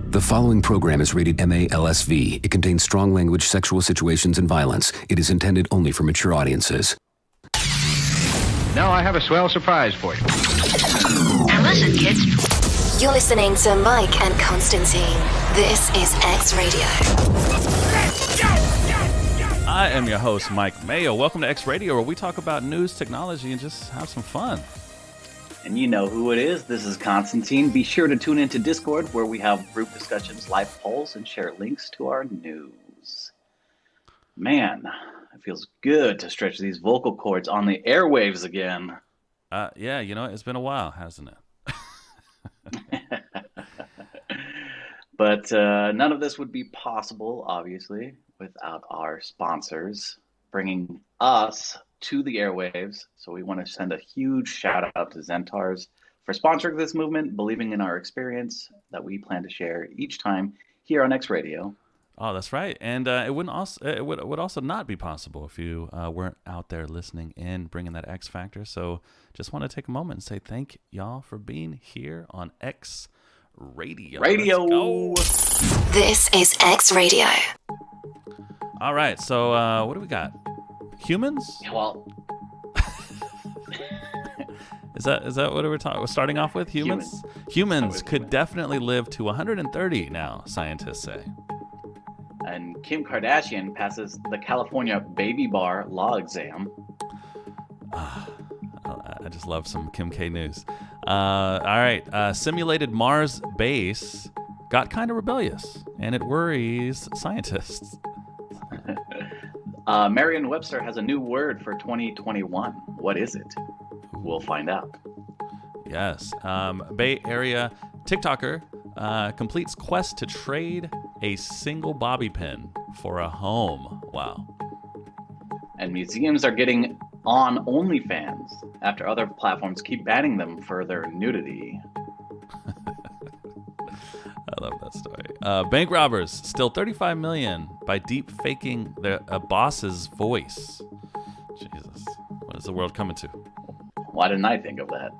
The following program is rated MA-LSV. It contains strong language, sexual situations, and violence. It is intended only for mature audiences. Now I have a swell surprise for you. Now listen, kids. You're listening to Mike and Constantine. This is xRadio. I am your host, Mike Mayo. Welcome to xRadio, where we talk about news, technology, and just have some fun. And you know who it is. This is Constantine. Be sure to tune into Discord, where we have group discussions, live polls, and share links to our news. Man, it feels good to stretch these vocal cords on the airwaves again. Yeah, you know, it's been a while, hasn't it? But none of this would be possible, obviously, without our sponsors bringing us to the airwaves. So we want to send a huge shout out to Zentars for sponsoring this movement, believing in our experience that we plan to share each time here on xRadio. Oh, that's right. And it would also not be possible if you weren't out there listening in, bringing that X factor. So just want to take a moment and say thank y'all for being here on xRadio. Radio. This is xRadio. All right. So what do we got? Humans? Well, Is that what we're starting off with? Humans? Humans could definitely live to 130 now, scientists say. And Kim Kardashian passes the California baby bar law exam. I just love some Kim K news. All right. Simulated Mars base got kind of rebellious, and it worries scientists. Merriam-Webster has a new word for 2021. What is it? We'll find out. Yes. Bay Area TikToker completes quest to trade a single bobby pin for a home. Wow. And museums are getting on OnlyFans after other platforms keep banning them for their nudity. I love that story. Bank robbers steal $35 million by deep faking a boss's voice. Jesus, what is the world coming to? Why didn't I think of that?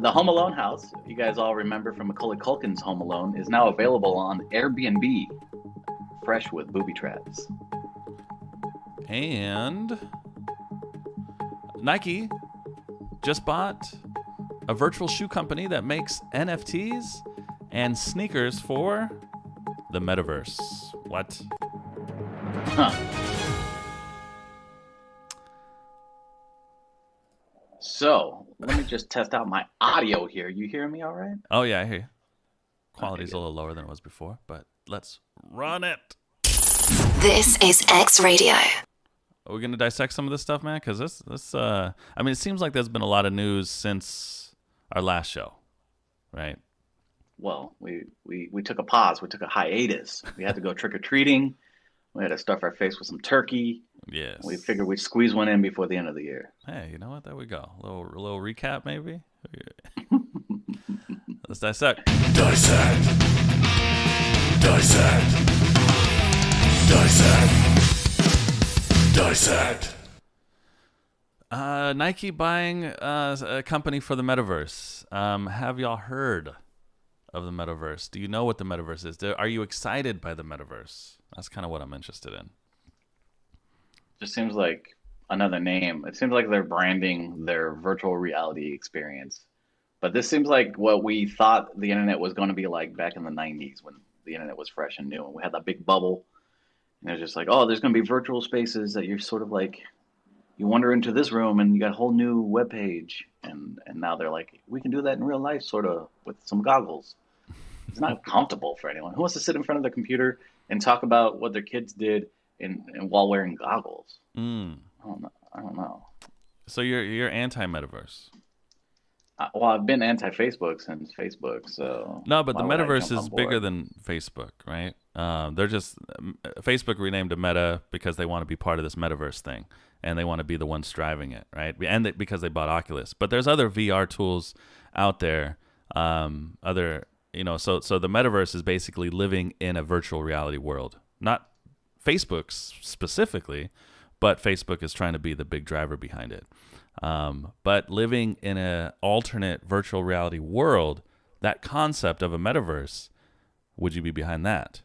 The Home Alone house, you guys all remember from Macaulay Culkin's Home Alone, is now available on Airbnb, fresh with booby traps. And Nike just bought a virtual shoe company that makes NFTs and sneakers for the metaverse. What? Huh. So, let me just test out my audio here. You hear me all right? Oh, yeah, I hear you. Quality's a little lower than it was before, but let's run it. This is xRadio. Are we going to dissect some of this stuff, man? Because I mean, it seems like there's been a lot of news since our last show, right? Well, we took a pause. We took a hiatus. We had to go trick-or-treating. We had to stuff our face with some turkey. Yes. We figured we'd squeeze one in before the end of the year. Hey, you know what? There we go. A little recap, maybe? Let's dissect. Dissect. Dissect. Dissect. Dissect. Nike buying a company for the metaverse. Have y'all heard of the metaverse? Do you know what the metaverse is? Are you excited by the metaverse? That's kind of what I'm interested in. Just seems like another name. It seems like they're branding their virtual reality experience. But this seems like what we thought the internet was going to be like back in the 90s when the internet was fresh and new. And we had that big bubble. And it was just like, oh, there's going to be virtual spaces that you're sort of like, you wander into this room and you got a whole new web page. And now they're like, we can do that in real life, sort of, with some goggles. It's not comfortable for anyone. Who wants to sit in front of their computer and talk about what their kids did and while wearing goggles? I don't know. So you're anti-metaverse? Well, I've been anti-Facebook since Facebook, so... No, but the metaverse is bigger than Facebook, right? They're just... Facebook renamed to Meta because they want to be part of this metaverse thing, and they want to be the ones driving it, right? And because they bought Oculus. But there's other VR tools out there, so the metaverse is basically living in a virtual reality world. Not Facebook's specifically, but Facebook is trying to be the big driver behind it. But living in an alternate virtual reality world, that concept of a metaverse would you be behind that?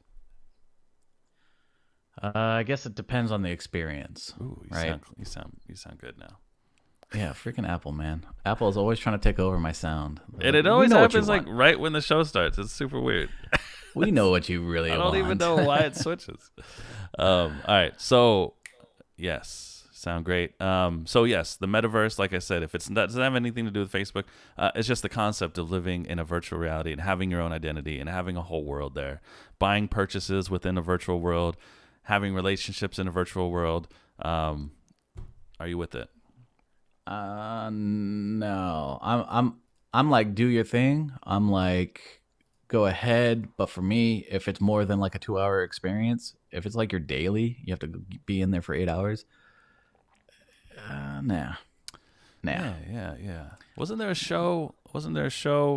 I guess it depends on the experience. Ooh, right? You sound good now. Yeah, freaking Apple, man. Apple is always trying to take over my sound. And it always happens like right when the show starts. It's super weird. We know what you really want. I don't even know why it switches. All right. So, yes, sound great. So, yes, the metaverse, like I said, if it doesn't have anything to do with Facebook, it's just the concept of living in a virtual reality and having your own identity and having a whole world there, buying purchases within a virtual world, having relationships in a virtual world. Are you with it? No. I'm like, do your thing. I'm like, go ahead. But for me, if it's more than like a 2-hour experience, if it's like your daily, you have to be in there for 8 hours. Nah. Yeah. Wasn't there a show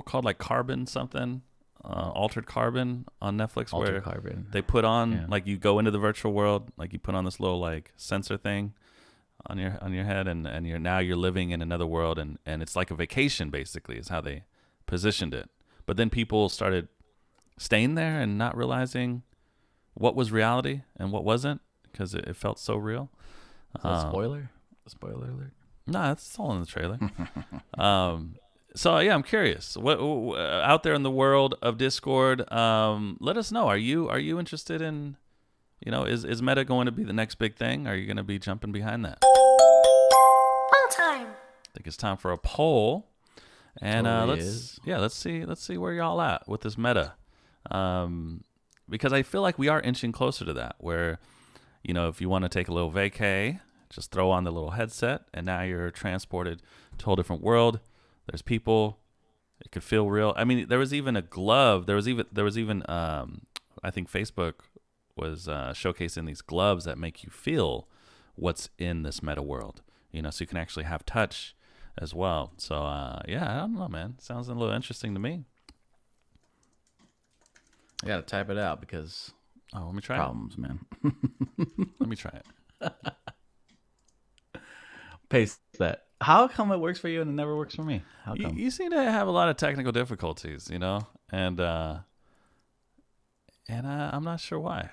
called like Carbon something? Altered Carbon on Netflix where they put on like you go into the virtual world, like you put on this little like sensor thing on your head and you're living in another world and it's like a vacation basically is how they positioned it. But then people started staying there and not realizing what was reality and what wasn't because it felt so real. Is that spoiler? Spoiler alert? No, that's all in the trailer. So yeah, I'm curious. What out there in the world of Discord? Let us know. Are you interested in? Is Meta going to be the next big thing? Are you going to be jumping behind that? All time. I think it's time for a poll, and Totally let's see where y'all at with this Meta, because I feel like we are inching closer to that. Where, if you want to take a little vacay, just throw on the little headset, and now you're transported to a whole different world. There's people. It could feel real. I mean, there was even a glove. There was even I think Facebook was showcasing these gloves that make you feel what's in this meta world. So you can actually have touch as well. So yeah, I don't know, man. Sounds a little interesting to me. I gotta type it out because let me try problems, man. Let me try it. Paste that. How come it works for you and it never works for me? How come? You seem to have a lot of technical difficulties, and I'm not sure why.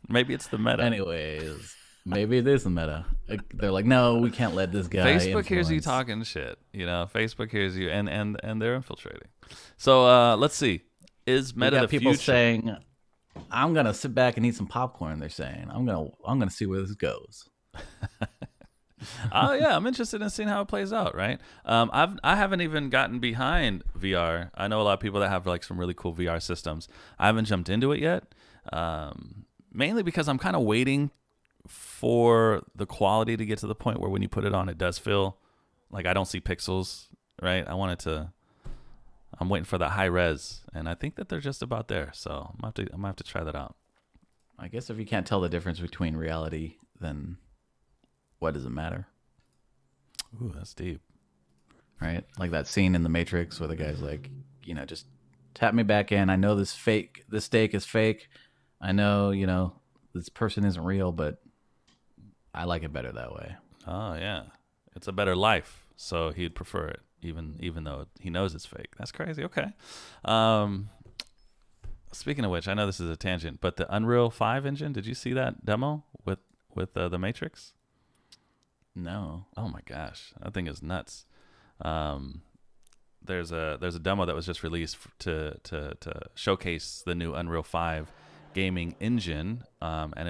Maybe it's the meta. Anyways, maybe it is the meta. They're like, no, we can't let this guy. Facebook hears you talking shit. Facebook hears you, and they're infiltrating. So let's see. Is meta the people future? saying, I'm gonna sit back and eat some popcorn. They're saying, I'm gonna see where this goes. Oh yeah, I'm interested in seeing how it plays out. Right. I haven't even gotten behind VR. I know a lot of people that have like some really cool VR systems. I haven't jumped into it yet. Mainly because I'm kind of waiting for the quality to get to the point where when you put it on, it does feel like I don't see pixels. Right. I'm waiting for that high res, and I think that they're just about there. So I'm gonna have to try that out. I guess if you can't tell the difference between reality, then what does it matter? Ooh, that's deep. Right? Like that scene in The Matrix where the guy's like, just tap me back in. I know this steak is fake. I know, this person isn't real, but I like it better that way. Oh, yeah. It's a better life, so he'd prefer it, even though he knows it's fake. That's crazy. Okay. Speaking of which, I know this is a tangent, but the Unreal 5 engine, did you see that demo with The Matrix? No. Oh my gosh, that thing is nuts. There's a demo that was just released to showcase the new Unreal 5 gaming engine, and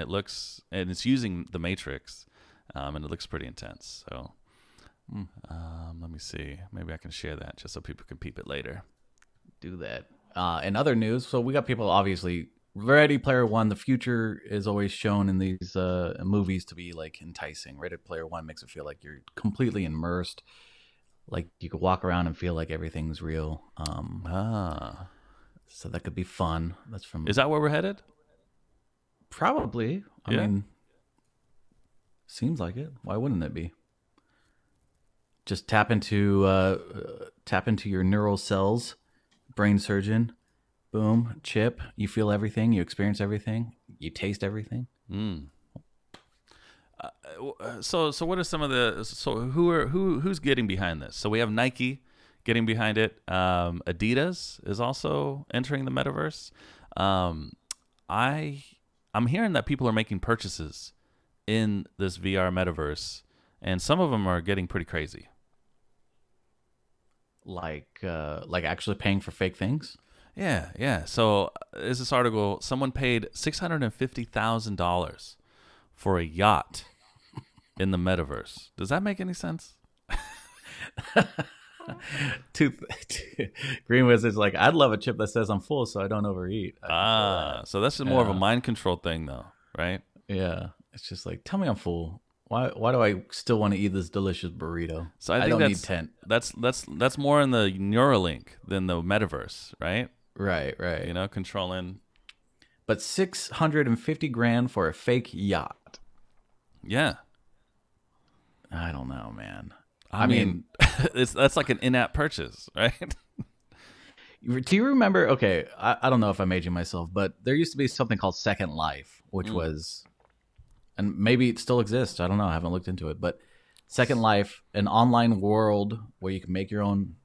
it's using the Matrix, and it looks pretty intense. So, let me see. Maybe I can share that just so people can peep it later. Do that. In other news, so we got people obviously. Ready Player One, the future is always shown in these movies to be like enticing. Ready Player One makes it feel like you're completely immersed, like you could walk around and feel like everything's real. So that could be fun. That's from. Is that where we're headed? Probably. I mean, seems like it. Why wouldn't it be? Just tap into your neural cells, brain surgeon. Boom, chip. You feel everything. You experience everything. You taste everything. So what are some of the? So who's getting behind this? So we have Nike getting behind it. Adidas is also entering the metaverse. I'm hearing that people are making purchases in this VR metaverse, and some of them are getting pretty crazy. Like actually paying for fake things? Yeah. So is this article, someone paid $650,000 for a yacht in the metaverse. Does that make any sense? Green Wizard's like, I'd love a chip that says I'm full so I don't overeat. So that's more of a mind control thing though, right? Yeah. It's just like, tell me I'm full. Why do I still want to eat this delicious burrito? So I think don't that's, need 10. That's more in the Neuralink than the metaverse, right? Right. You know, controlling. But $650,000 for a fake yacht. Yeah. I don't know, man. I mean that's like an in-app purchase, right? Do you remember? Okay, I don't know if I'm aging myself, but there used to be something called Second Life, which was, and maybe it still exists. I don't know. I haven't looked into it, but Second Life, an online world where you can make your own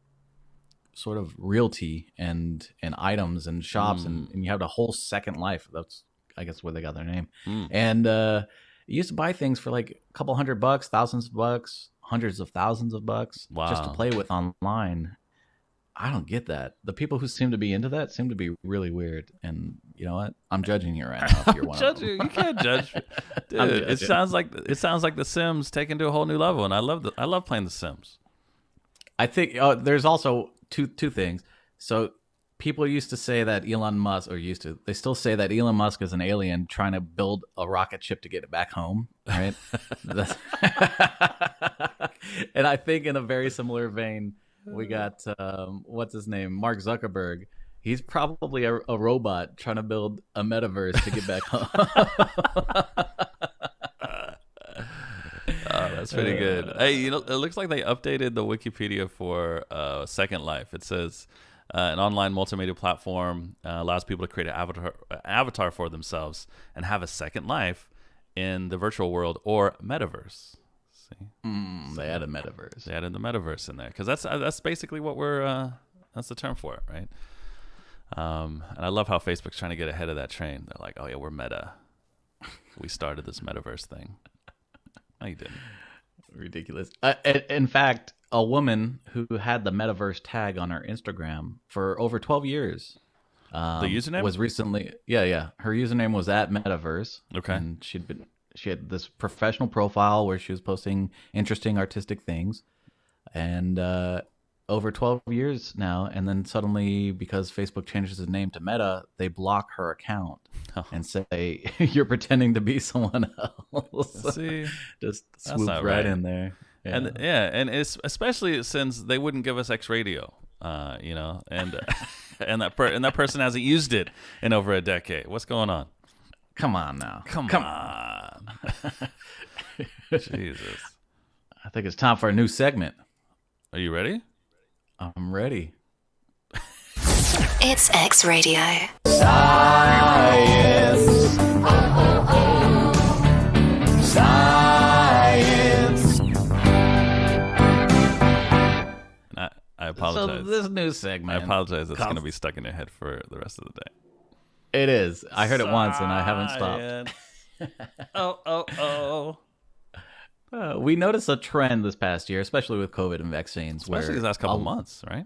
sort of realty and items and shops, and you have a whole Second Life. That's, I guess, where they got their name. And you used to buy things for like a couple $100, thousands of bucks, hundreds of thousands of bucks, just to play with online. I don't get that. The people who seem to be into that seem to be really weird. And you know what? I'm judging you right now. If you're one of them. You can't judge, dude. It sounds like The Sims taken to a whole new level, and I love playing The Sims. I think there's also two things. So people used to say that Elon Musk, they still say that Elon Musk is an alien trying to build a rocket ship to get it back home, right? And I think in a very similar vein, we got what's his name, Mark Zuckerberg. He's probably a robot trying to build a metaverse to get back home. That's pretty good. Hey, you know, it looks like they updated the Wikipedia for Second Life. It says an online multimedia platform allows people to create an avatar for themselves and have a second life in the virtual world or metaverse. See, they added metaverse. They added the metaverse in there because that's basically what we're that's the term for it, right? And I love how Facebook's trying to get ahead of that train. They're like, "Oh yeah, we're meta. We started this metaverse thing." No, you didn't. Ridiculous. In fact, a woman who had the metaverse tag on her Instagram for over 12 years. The username was recently, yeah. Her username was @metaverse. Okay, and she had this professional profile where she was posting interesting artistic things, and over 12 years now. And then suddenly, because Facebook changes the name to Meta, they block her account and say you're pretending to be someone else. See, just swoop right in there. Yeah. And it's especially since they wouldn't give us xRadio, you know, and and that person hasn't used it in over a decade. What's going on? Come on now. Come on. Jesus. I think it's time for a new segment. Are you ready? I'm ready. It's xRadio. Science. Science. And I apologize. So this new segment. I apologize. It's going to be stuck in your head for the rest of the day. It is. I heard it once and I haven't stopped. We noticed a trend this past year, especially with COVID and vaccines. Especially these last couple of months, right?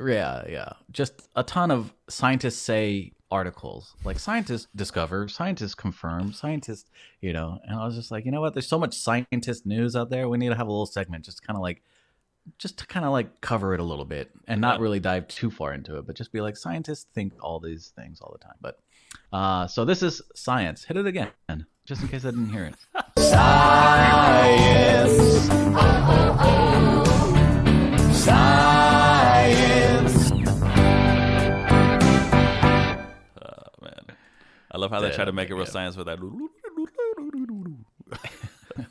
Yeah. Just a ton of scientists say articles. Like scientists discover, scientists confirm, scientists, you know. And I was just like, you know what? There's so much scientist news out there. We need to have a little segment just to kind of like cover it a little bit and not really dive too far into it, but just be like, scientists think all these things all the time. But so this is science. Hit it again, just in case I didn't hear it. Science. Science. Man, I love how they try to make it real science with that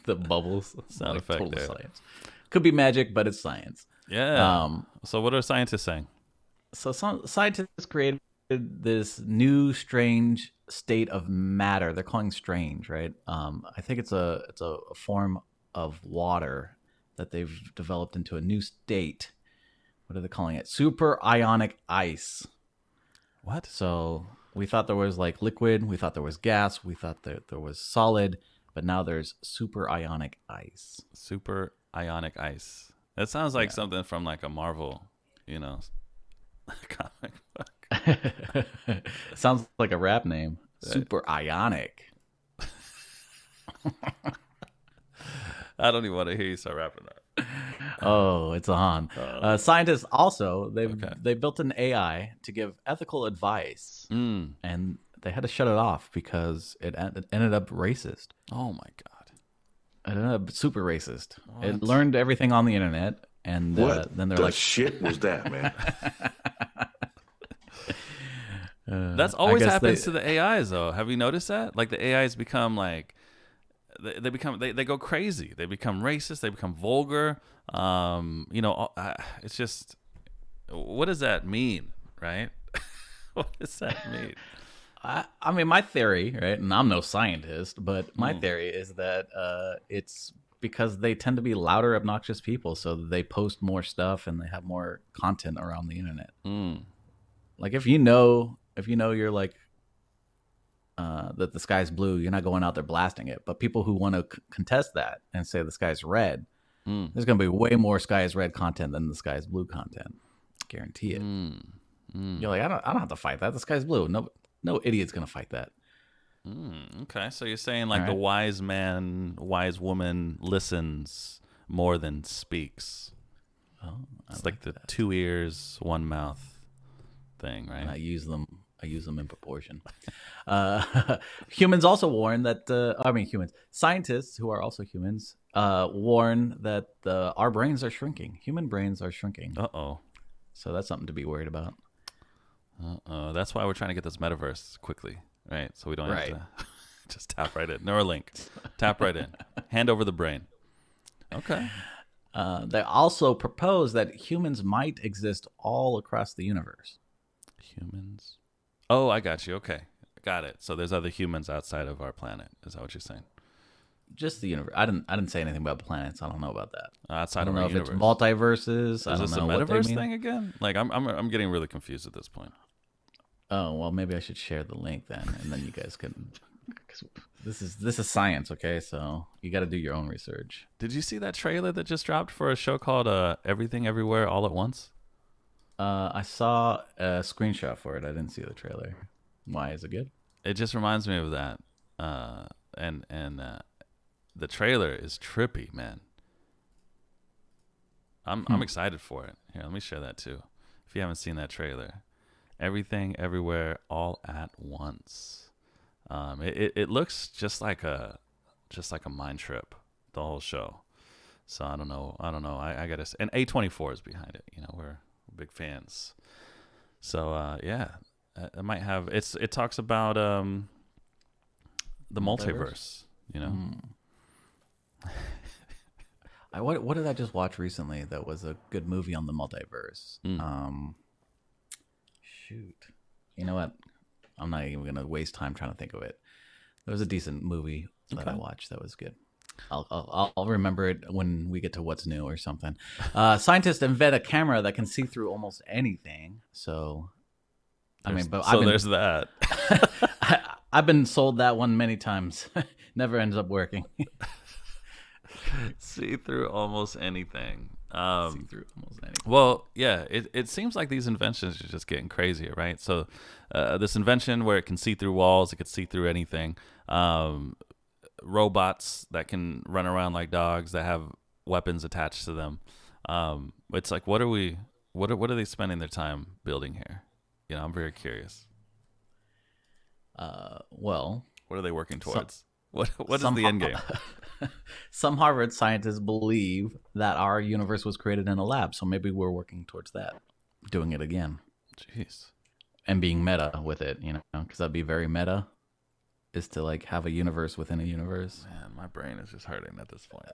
the bubbles sound effect. Total science. Could be magic, but it's science. Yeah. So what are scientists saying? So some scientists created this new strange state of matter. They're calling strange, right? I think it's a form of water that they've developed into a new state what are they calling it? Super ionic ice. What? So we thought there was like liquid, we thought there was gas, we thought that there was solid, but now there's super ionic ice. Super ionic ice. That sounds like something from like a Marvel, comic book. Sounds like a rap name. Super ionic. I don't even want to hear you start rapping that. Oh, it's on. Scientists also they built an AI to give ethical advice, and they had to shut it off because it ended up racist. Oh my god! It ended up super racist. What? It learned everything on the internet, and then they're like, shit was that, man? That's always happens to the AIs, though. Have you noticed that? Like the AIs become like they go crazy. They become racist. They become vulgar. It's just, what does that mean, right? What does that mean? I mean, my theory, right? And I'm no scientist, but my theory is that it's because they tend to be louder, obnoxious people, so they post more stuff and they have more content around the internet. Like if you know you're like that the sky's blue, you're not going out there blasting it. But people who want to contest that and say the sky's red, there's going to be way more sky is red content than the sky is blue content. Guarantee it. You're like, I don't have to fight that. The sky's blue. No idiot's going to fight that. Okay, so you're saying like the wise man, wise woman listens more than speaks. Oh, it's like the 2 ears, 1 mouth thing, right? And I use them in proportion. Humans also warn that, scientists who are also humans warn that our brains are shrinking. Human brains are shrinking. Uh-oh. So that's something to be worried about. Uh-oh. That's why we're trying to get this metaverse quickly, right? So we don't have to just tap right in. Neuralink. Tap right in. Hand over the brain. Okay. They also propose that humans might exist all across the universe. Humans? Oh, I got you. Okay. Got it. So there's other humans outside of our planet. Is that what you're saying? Just the universe. I didn't say anything about planets. I don't know about that. Outside of our our universe. If it's multiverses. Is I don't this know a what they metaverse mean. thing again? Like I'm getting really confused at this point. Oh, well, maybe I should share the link then, and then you guys can. Cause this is science, okay? So you got to do your own research. Did you see that trailer that just dropped for a show called Everything Everywhere All at Once? I saw a screenshot for it. I didn't see the trailer. Why is it good? It just reminds me of that, and the trailer is trippy, man. I'm excited for it. Here, let me share that too. If you haven't seen that trailer, Everything Everywhere All at Once. It looks just like a mind trip, the whole show. So I don't know. I gotta. And A24 is behind it. We're big fans. So yeah, it might have. It talks about the multiverse. What did I just watch recently that was a good movie on the multiverse? Shoot. You know what? I'm not even gonna waste time trying to think of it. There was a decent movie that I watched that was good. I'll remember it when we get to what's new or something. Scientists invent a camera that can see through almost anything. So, there's that. I've been sold that one many times. Never ends up working. See through almost anything. See through almost anything. Well, yeah, it seems like these inventions are just getting crazier, right? So this invention where it can see through walls, it could see through anything. Robots that can run around like dogs that have weapons attached to them. It's like, what are they spending their time building here? I'm very curious. Well, what are they working towards? What is the end game? Some Harvard scientists believe that our universe was created in a lab, so maybe we're working towards that, doing it again. Jeez. And being meta with it, because that'd be very meta, is to like have a universe within a universe. Man, my brain is just hurting at this point.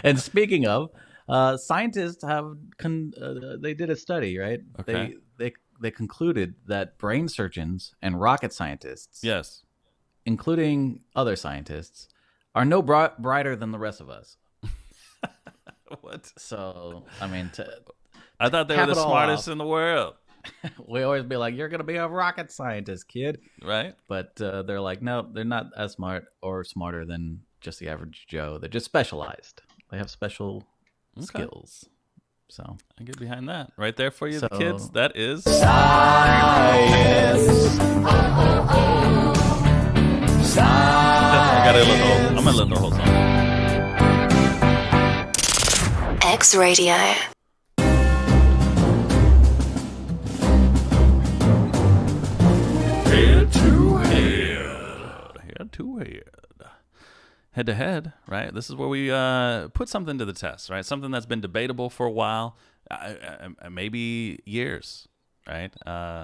And speaking of, scientists have they did a study, right? Okay. They concluded that brain surgeons and rocket scientists, yes, including other scientists, are no brighter than the rest of us. What? So, I mean, I thought they were cap the it all smartest off. in the world. We always be like, you're going to be a rocket scientist, kid. Right? But they're like, no, they're not as smart or smarter than just the average Joe. They're just specialized. They have special skills. So I get behind that. Right there for you, So- the kids. That is I got a little. I'm gonna let the whole song. xRadio. Head to head. Head to head. Head to head, right? This is where we put something to the test, right? Something that's been debatable for a while, maybe years, right?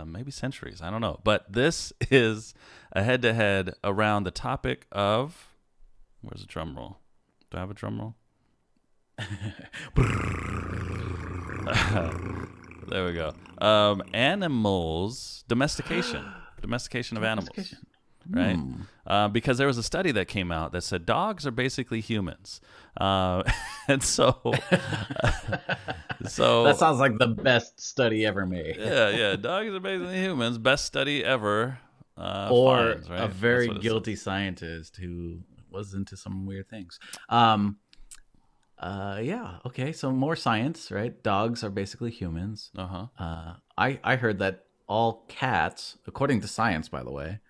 Maybe centuries. I don't know. But this is a head to head around the topic of. Where's the drum roll? Do I have a drum roll? There we go. Animals, domestication of animals, right? Because there was a study that came out that said dogs are basically humans, and so that sounds like the best study ever made. yeah, dogs are basically humans. Best study ever, Or finds, right? a very That's what it guilty scientist who was into some weird things. Yeah. Okay. So more science, right? Dogs are basically humans. says. I heard that all cats, according to science, by the way,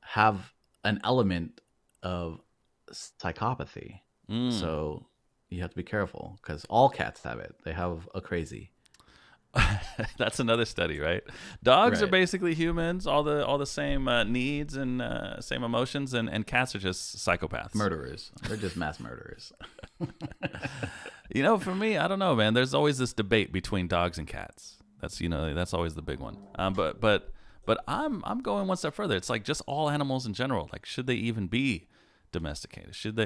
have an element of psychopathy. So you have to be careful because all cats have it. They have a crazy. That's another study, right? Dogs are Right. basically humans, all the same needs and same emotions, and cats are just psychopaths. Murderers. They're just mass murderers. For me, I don't know, man. There's always this debate between dogs and cats. That's always the big one. But I'm going one step further. It's like just all animals in general. Like, should they even be domesticated? Should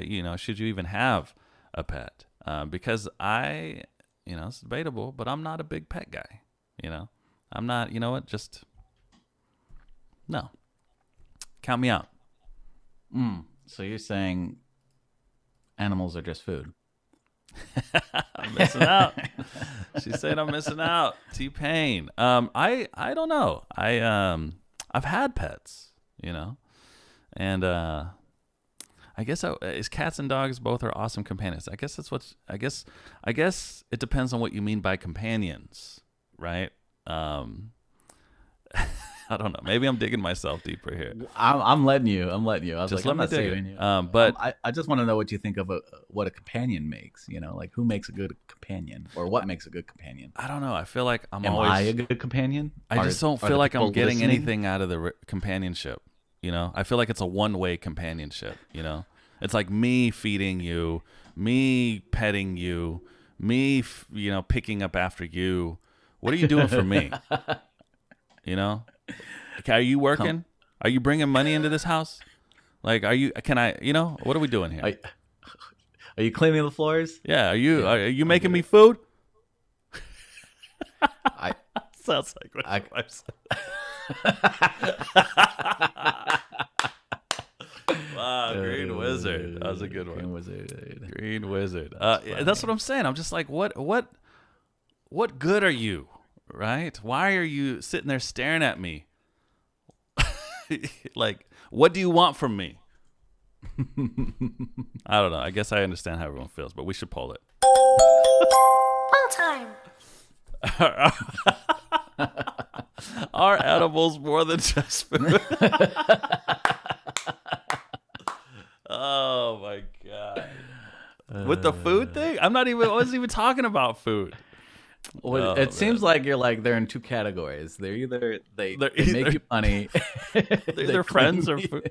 you even have a pet? Because it's debatable, but I'm not a big pet guy. I'm not. You know what? Just no. Count me out. So you're saying animals are just food? I'm missing out. She said I'm missing out. T-Pain. I don't know. I've had pets, and I guess is cats and dogs both are awesome companions. I guess it depends on what you mean by companions, right? I don't know. Maybe I'm digging myself deeper here. I'm letting you. I was Just like, let I'm me not dig saving it. you. But I just want to know what you think of what a companion makes. Like who makes a good companion, or what makes a good companion? I don't know. I feel like Am I a good companion? I just don't Are feel the like I'm people getting listening? anything out of the companionship. I feel like it's a one-way companionship. It's like me feeding you, me petting you, me, picking up after you. What are you doing for me? Okay, are you working? Are you bringing money into this house? Like, what are we doing here? Are you cleaning the floors? Yeah, are you making me food? I Sounds like what I- your wife said. Wow, Green Wizard. That was a good one. Green Wizard. Green Wizard. That's what I'm saying. I'm just like, what good are you? Right? Why are you sitting there staring at me? Like, what do you want from me? I don't know. I guess I understand how everyone feels, but we should poll it. All time. Are animals more than just food? Oh my god! With the food thing, I wasn't even talking about food. Well, Oh, it seems like they're in two categories. They're either they make you money, They're either friends or food.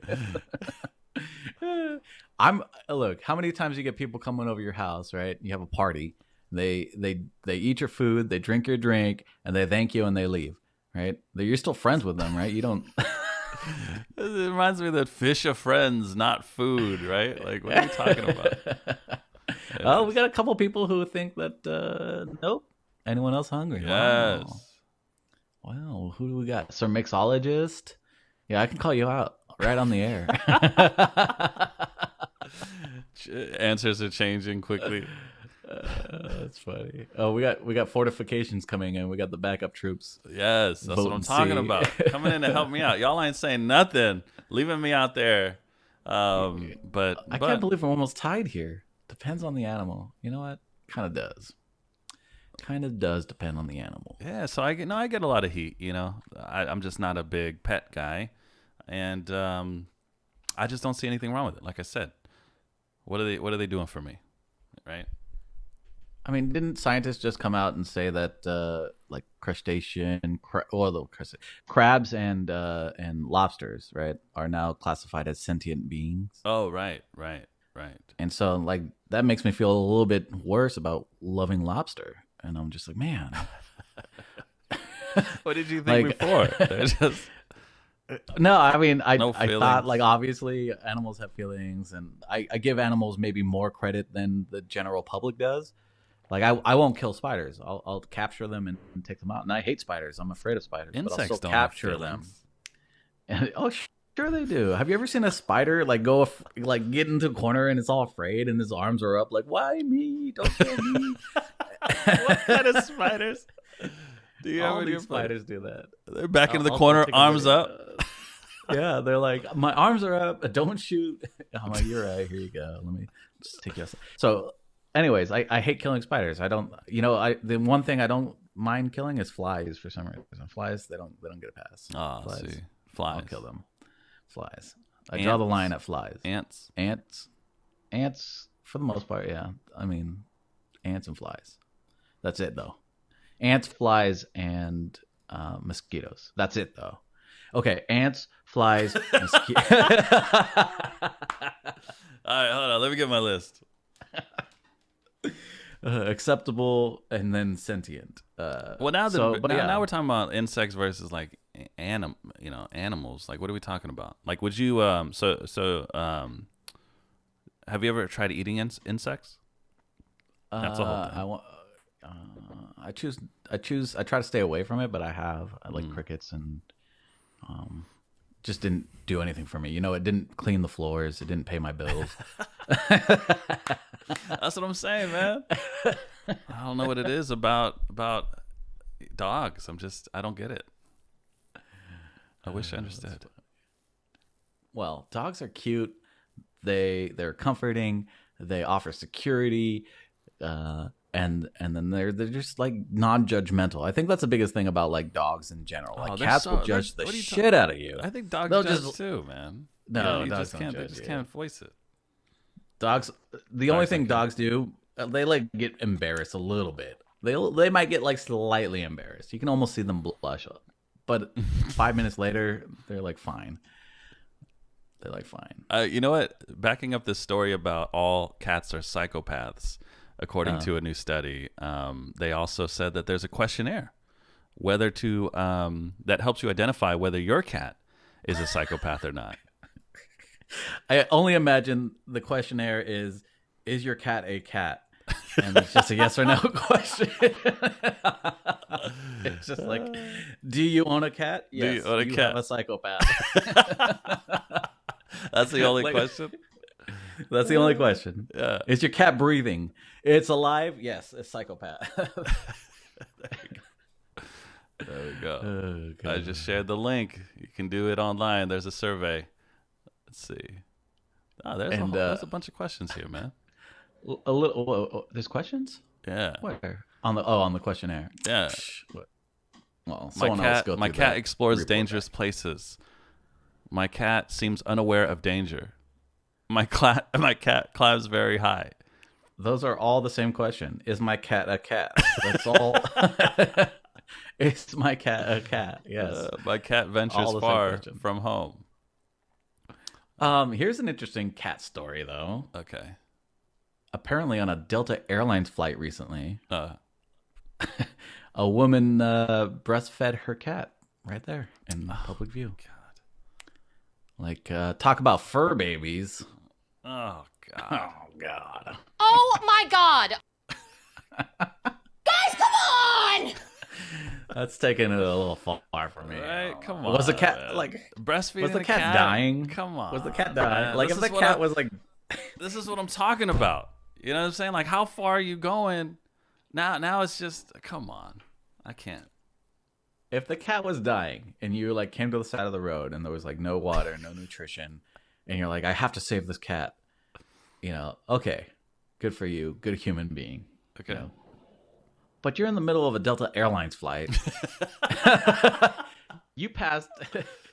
Look, how many times you get people coming over your house, right? You have a party. They eat your food, they drink your drink, and they thank you and they leave, right? You're still friends with them, right? You don't. It reminds me that fish are friends, not food, right? Like, what are you talking about? Oh, we got a couple people who think that nope. Anyone else hungry? Yes. Wow. Who do we got? Sir Mixologist? Yeah, I can call you out right on the air. Answers are changing quickly. That's funny. Oh, we got fortifications coming in. We got the backup troops. Yes, that's what I'm talking about. Coming in to help me out. Y'all ain't saying nothing, leaving me out there. But I can't believe we're almost tied here. Depends on the animal. You know what? Kind of does. Kind of does depend on the animal. Yeah, so I get a lot of heat. You know, I'm just not a big pet guy, and I just don't see anything wrong with it. Like I said, what are they doing for me, right? I mean, didn't scientists just come out and say that like crustacean, crabs and lobsters, right, are now classified as sentient beings? Oh, right. And so, like, that makes me feel a little bit worse about loving lobster. And I'm just like, man. What did you think before? No, I mean, I feelings. thought, like, obviously animals have feelings, and I give animals maybe more credit than the general public does. Like, I won't kill spiders. I'll capture them and take them out. And I hate spiders. I'm afraid of spiders. Insects but I'll still don't capture have them. feelings. And, sure they do. Have you ever seen a spider like get into a corner and it's all afraid and his arms are up like, why me? Don't kill me. What kind of spiders? Do you All have these spiders do that. They're back into the I'll corner, take a arms video. up. Yeah, they're like, my arms are up. Don't shoot. I'm like, you're right. Here you go. Let me just take you outside. So, anyways, I hate killing spiders. I don't. The one thing I don't mind killing is flies for some reason. Flies, they don't get a pass. See, flies. I'll kill them. Flies. I draw the line at flies. Ants. For the most part, yeah. I mean, ants and flies. That's it, though. Ants, flies, and mosquitoes. That's it, though. Okay, ants, flies, mosquitoes. All right, hold on. Let me get my list. Acceptable and then sentient. Well, now we're talking about insects versus like animals. Like, what are we talking about? Like, would you have you ever tried eating insects? That's a whole thing. I try to stay away from it, but I like crickets and just didn't do anything for me. It didn't clean the floors. It didn't pay my bills. That's what I'm saying, man. I don't know what it is about dogs. I don't get it. I wish I understood. Well, dogs are cute. They're comforting. They offer security, and then they're just like non-judgmental. I think that's the biggest thing about like dogs in general. Like cats will judge the shit out of you. I think dogs judge too, man. No, dogs dogs they just can't voice it. Dogs. The only thing dogs do, they like get embarrassed a little bit. They might get like slightly embarrassed. You can almost see them blush up. But 5 minutes later, they're like fine. They're like fine. You know what? Backing up this story about all cats are psychopaths, according to a new study, they also said that there's a questionnaire whether to that helps you identify whether your cat is a psychopath or not. I only imagine the questionnaire is your cat a cat? And it's just a yes or no question. It's just like, do you own a cat? Yes. Do you own a cat? Have a psychopath. That's the only question? That's the only question. Yeah. Is your cat breathing? It's alive? Yes, it's psychopath. There we go. Oh, I just shared the link. You can do it online. There's a survey. Let's see. Oh, there's a bunch of questions here, man. A little. There's questions? Yeah. Where? On the questionnaire. Yeah. Well, my cat explores dangerous places. My cat seems unaware of danger. My cat climbs very high. Those are all the same question. Is my cat a cat? That's all. Is my cat a cat? Yes. My cat ventures far from home. Here's an interesting cat story, though. Okay. Apparently, on a Delta Airlines flight recently, a woman breastfed her cat right there in public view. God. Like, talk about fur babies. Oh, God. Oh, God. Oh, my God. Guys, come on! That's taking it a little far for me. Right? Come on. Was the cat, like, breastfeeding was the cat dying? Come on. Was the cat dying? Man. Like, if the cat was like... This is what I'm talking about. You know what I'm saying? Like, how far are you going? Now it's just, come on. I can't. If the cat was dying and you like came to the side of the road and there was like no water, no nutrition, and you're like, I have to save this cat, okay, good for you, good human being. Okay. But you're in the middle of a Delta Airlines flight. You passed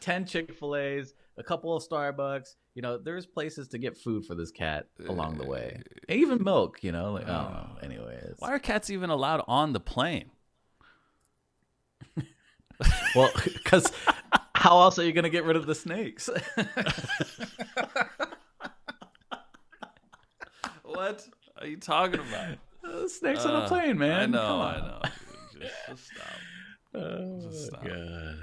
10 Chick-fil-A's, a couple of Starbucks. There's places to get food for this cat along the way. And even milk, anyways. Why are cats even allowed on the plane? Well, because how else are you going to get rid of the snakes? What are you talking about? Snakes on a plane, man. I know. Just stop. Just stop. God.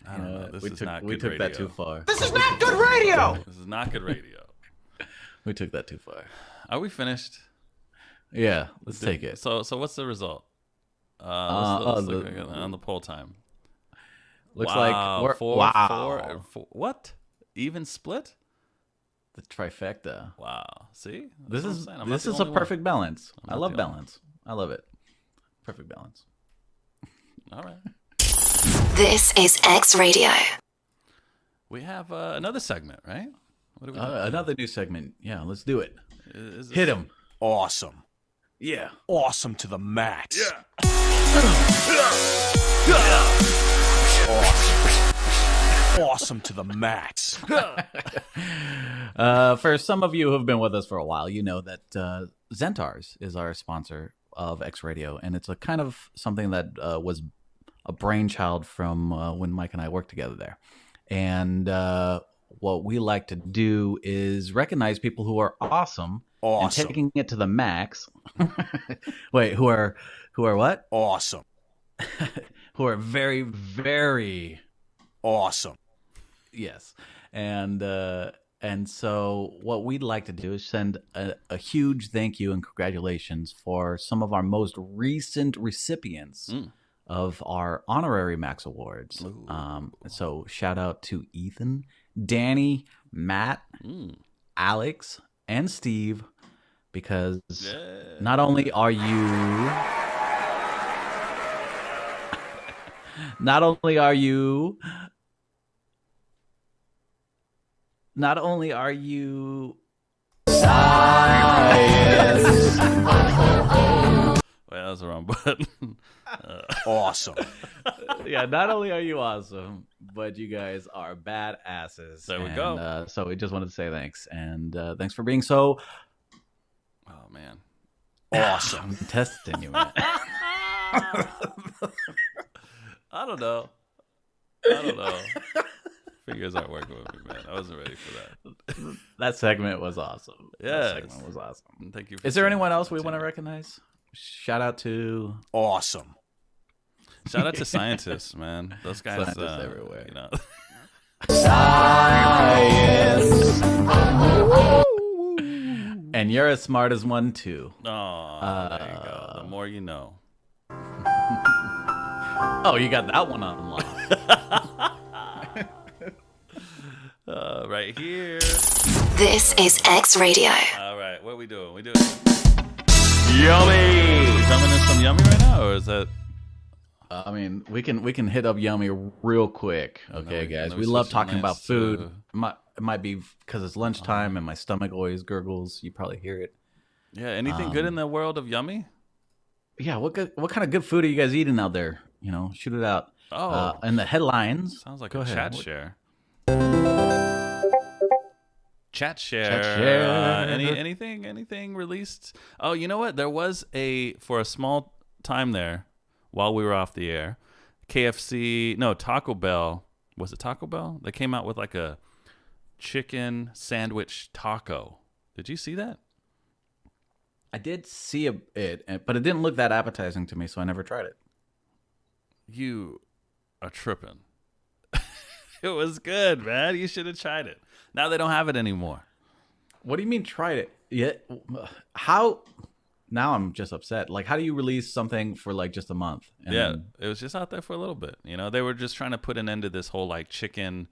I don't know. This is not good radio. We took that too far. This is not good radio. This is not good radio. We took that too far. Are we finished? Yeah, let's take it. So what's the result? Let's look on the poll time. Looks like we're four. What? Even split? The trifecta. Wow. See? This is a perfect balance. I love balance. I love it. Perfect balance. All right. This is xRadio. We have another segment, right? What do we do? Another new segment. Yeah, let's do it. Hit him. Awesome. Yeah. Awesome to the max. Yeah. Awesome to the max. For some of you who have been with us for a while, you know that Zentars is our sponsor of xRadio, and it's a kind of something that was a brainchild from when Mike and I worked together there. And what we like to do is recognize people who are awesome. And taking it to the max. Wait, who are what? Awesome. Who are very, very awesome. Yes. And so what we'd like to do is send a huge thank you and congratulations for some of our most recent recipients of our honorary Max Awards. So shout out to Ethan, Danny, Matt, Alex, and Steve, because not only are you science. Wait, that was the wrong button. Awesome. Yeah, not only are you awesome, but you guys are badasses. There we go. So we just wanted to say thanks, and thanks for being so. Oh man, awesome. I'm testing you, man. I don't know. Fingers aren't working with me, man. I wasn't ready for that. That segment was awesome. Yeah, that segment was awesome. Thank you. Is there anyone else we want to recognize? Shout out to awesome. Shout out to scientists, man. Those guys scientists everywhere. Science. And you're as smart as one too. Oh, there you go. The more you know. Oh, you got that one on lock. Right here. This is xRadio. All right, what are we doing? We doing yummy. Are we dumbing in some yummy right now, or is that? I mean, we can hit up yummy real quick, okay, guys. We love talking about food. It might be because it's lunchtime and my stomach always gurgles. You probably hear it. Yeah. Anything good in the world of yummy? Yeah. What kind of good food are you guys eating out there? Shoot it out. Oh. And the headlines. Sounds like Go a ahead. chat share. Chat share. Chat share. Anything released? Oh, you know what? There was for a small time there, while we were off the air, Taco Bell. Was it Taco Bell? They came out with like a chicken sandwich taco. Did you see that? I did see it, but it didn't look that appetizing to me, so I never tried it. You are tripping. It was good, man. You should have tried it. Now they don't have it anymore. What do you mean tried it? Yeah. How? Now I'm just upset. Like, how do you release something for like just a month? It was just out there for a little bit. They were just trying to put an end to this whole like chicken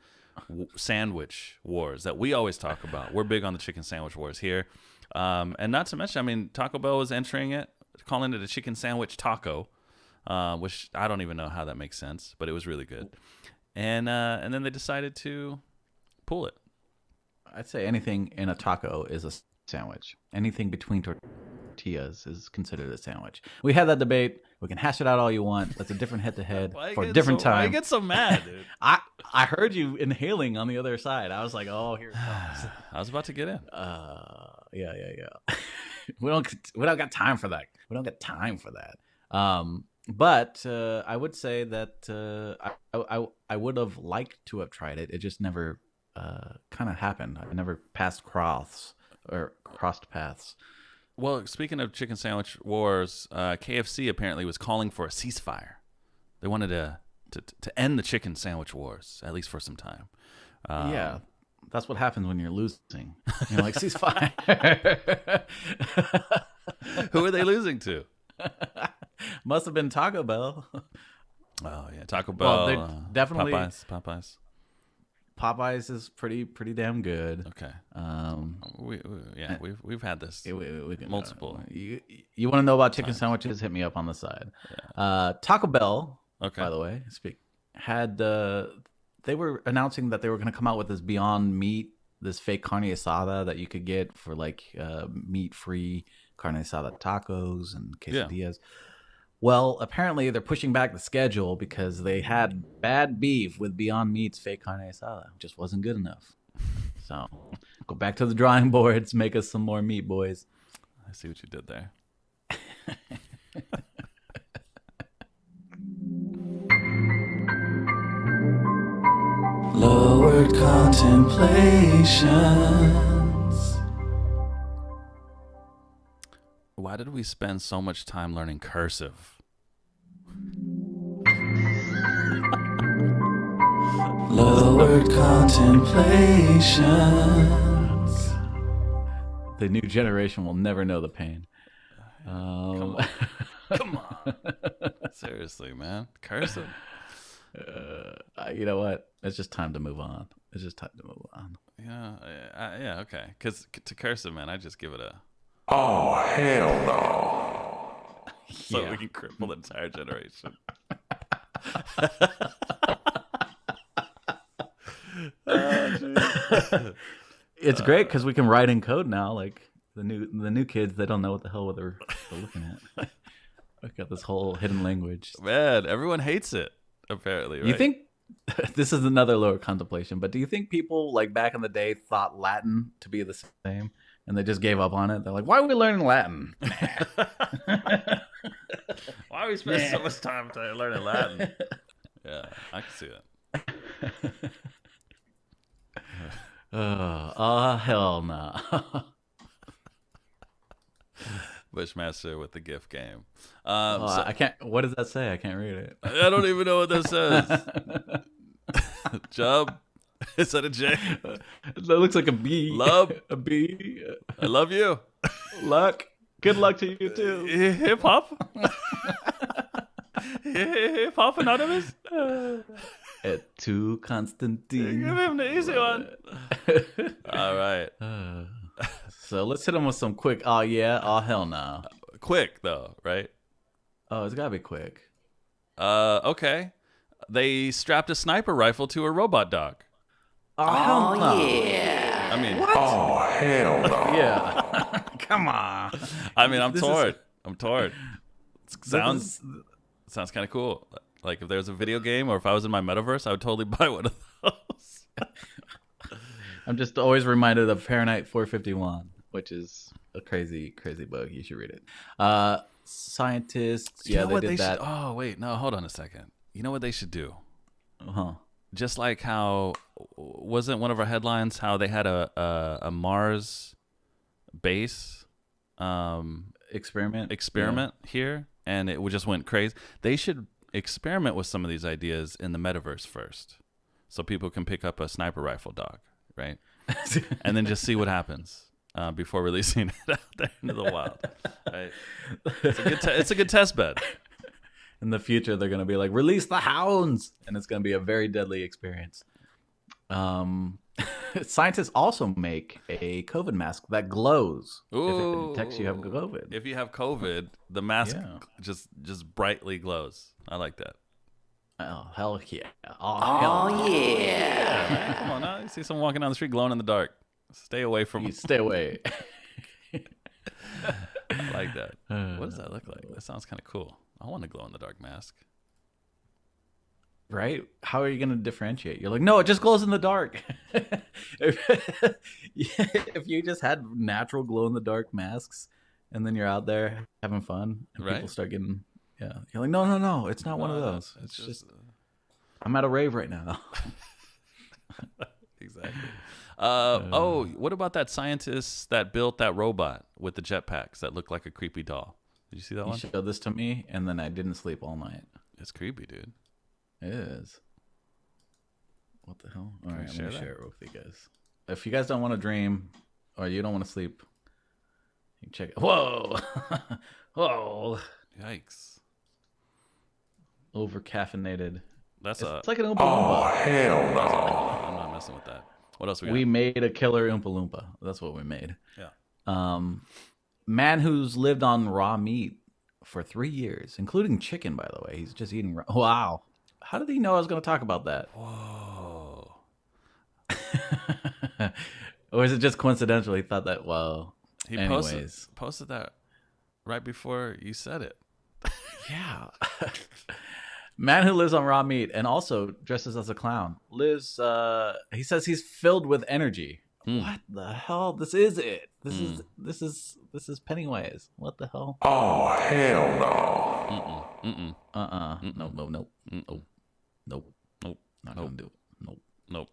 sandwich wars that we always talk about. We're big on the chicken sandwich wars here. And not to mention, I mean, Taco Bell was entering it, calling it a chicken sandwich taco, which I don't even know how that makes sense, but it was really good. And then they decided to pull it. I'd say anything in a taco is a sandwich. Anything between tortillas is considered a sandwich. We had that debate. We can hash it out all you want. That's a different head-to-head for a different time. Why you get so mad, dude? I heard you inhaling on the other side. I was like, oh, here it comes. I was about to get in. Yeah. we don't got time for that. We don't got time for that. But I would say that I would have liked to have tried it. It just never kind of happened. I never crossed paths. Well, speaking of chicken sandwich wars, KFC apparently was calling for a ceasefire. They wanted to end the chicken sandwich wars, at least for some time. Yeah, that's what happens when you're losing. You're like, ceasefire. Who are they losing to? Must have been Taco Bell. Oh, yeah, Taco Bell. Well, definitely Popeyes. Popeyes is pretty damn good. Okay. We've had this we can, multiple. You want to know about chicken sandwiches? Hit me up on the side. Yeah. Taco Bell, okay, by the way, they were announcing that they were going to come out with this Beyond Meat, this fake carne asada that you could get for like meat-free carne asada tacos and quesadillas. Yeah. Well, apparently they're pushing back the schedule because they had bad beef with Beyond Meat's fake carne asada. It just wasn't good enough. So go back to the drawing boards, make us some more meat, boys. I see what you did there. Lowered contemplations. Why did we spend so much time learning cursive? Lowered contemplations. The new generation will never know the pain. Come on. Seriously, man. Cursive. You know what? It's just time to move on. Yeah, okay. Because to cursive, man, I just give it a... Oh, hell no. So we can cripple the entire generation. It's great because we can write in code now. Like the new kids, they don't know what the hell they're looking at. I've got this whole hidden language. Man, everyone hates it, apparently. Right? You think this is another lower contemplation, but do you think people like back in the day thought Latin to be the same? And they just gave up on it. They're like, why are we learning Latin? Why are we spending so much time learning Latin? Yeah, I can see it. Hell no. Bushmaster with the gift game. I can't. What does that say? I can't read it. I don't even know what that says. Job. Is that a J? That looks like a B. Love. A B. I love you. Luck. Good luck to you too. Hip hop. Hip hop anonymous. Et tu, Constantine. Give him the easy one. All right. So let's hit him with some quick. Oh yeah. Oh hell no. Quick though, right? Oh, it's gotta be quick. Okay. They strapped a sniper rifle to a robot dog. Oh no. yeah. I mean, what? Oh, hell no. Yeah. Come on. I mean, I'm torn. Sounds kind of cool. Like if there's a video game or if I was in my metaverse, I would totally buy one of those. I'm just always reminded of Fahrenheit 451, which is a crazy book. You should read it. Scientists, they did that. Oh, wait. No, hold on a second. You know what they should do? Uh-huh. Just like how, wasn't one of our headlines how they had a Mars base experiment here, and it just went crazy. They should experiment with some of these ideas in the metaverse first, so people can pick up a sniper rifle dog, right? And then just see what happens before releasing it out there into the wild. Right? It's a good test bed. In the future, they're going to be like, release the hounds. And it's going to be a very deadly experience. Scientists also make a COVID mask that glows if Ooh. it detects you have COVID. If you have COVID, the mask just brightly glows. I like that. Oh, hell yeah. Oh, hell Yeah, man, come on now. You see someone walking down the street glowing in the dark. Stay away from You stay away. I like that. What does that look like? That sounds kind of cool. I want a glow in the dark mask. Right? How are you going to differentiate? You're like, no, it just glows in the dark. If you just had natural glow in the dark masks and then you're out there having fun and Right. people start getting, you're like, no, it's not one of those. It's just I'm at a rave right now. exactly. What about that scientist that built that robot with the jetpacks that looked like a creepy doll? Did you see that You one? showed this to me and then I didn't sleep all night. It's creepy, dude. It is. What the hell? All Can we right, I'm share going to that? share it with you guys. If you guys don't want to dream or you don't want to sleep, you can check it. Whoa! Whoa! Yikes. Over caffeinated. That's It's like an Oompa Oh, Loompa. hell no. I'm not messing with that. What else we got? We made a killer Oompa Loompa. That's what we made. Yeah. Man who's lived on raw meat for 3 years, including chicken, by the way. He's just eating raw. Wow. How did he know I was going to talk about that? Whoa. Or is it just coincidental? He thought that, well, He anyways. posted that right before you said it. Yeah. Man who lives on raw meat and also dresses as a clown lives. He says he's filled with energy. What the hell? This is it. This is Pennywise. What the hell? Oh, hell no. Nope. Nope. Not Nope. gonna do it. Nope. Nope.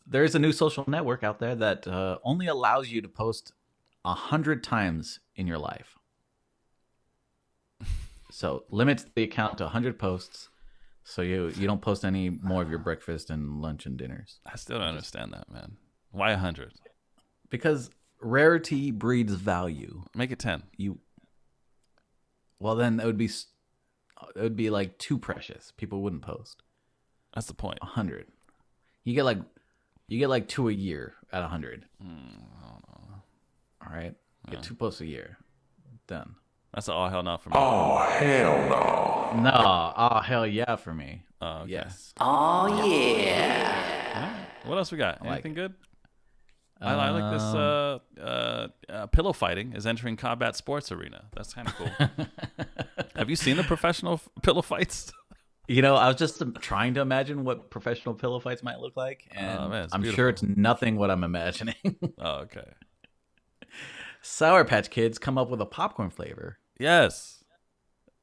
There's a new social network out there that only allows you to post 100 times in your life. So limits the account to 100 posts. So you don't post any more of your breakfast and lunch and dinners. I still don't understand that, man. Why 100? Because rarity breeds value. Make it 10. Well, then it would be like too precious. People wouldn't post. That's the point. 100. You get like 2 a year at 100. I don't know. All right, get 2 posts a year. Done. That's an all hell no for me. Oh, hell no. No, oh hell yeah for me. Oh, okay. Yes. Oh, yeah. What else we got? I like Anything good? I like this. Pillow fighting is entering combat sports arena. That's kind of cool. Have you seen the professional pillow fights? You know, I was just trying to imagine what professional pillow fights might look like, and man, it's I'm beautiful. sure it's nothing what I'm imagining. Oh, okay. Sour Patch Kids come up with a popcorn flavor. Yes.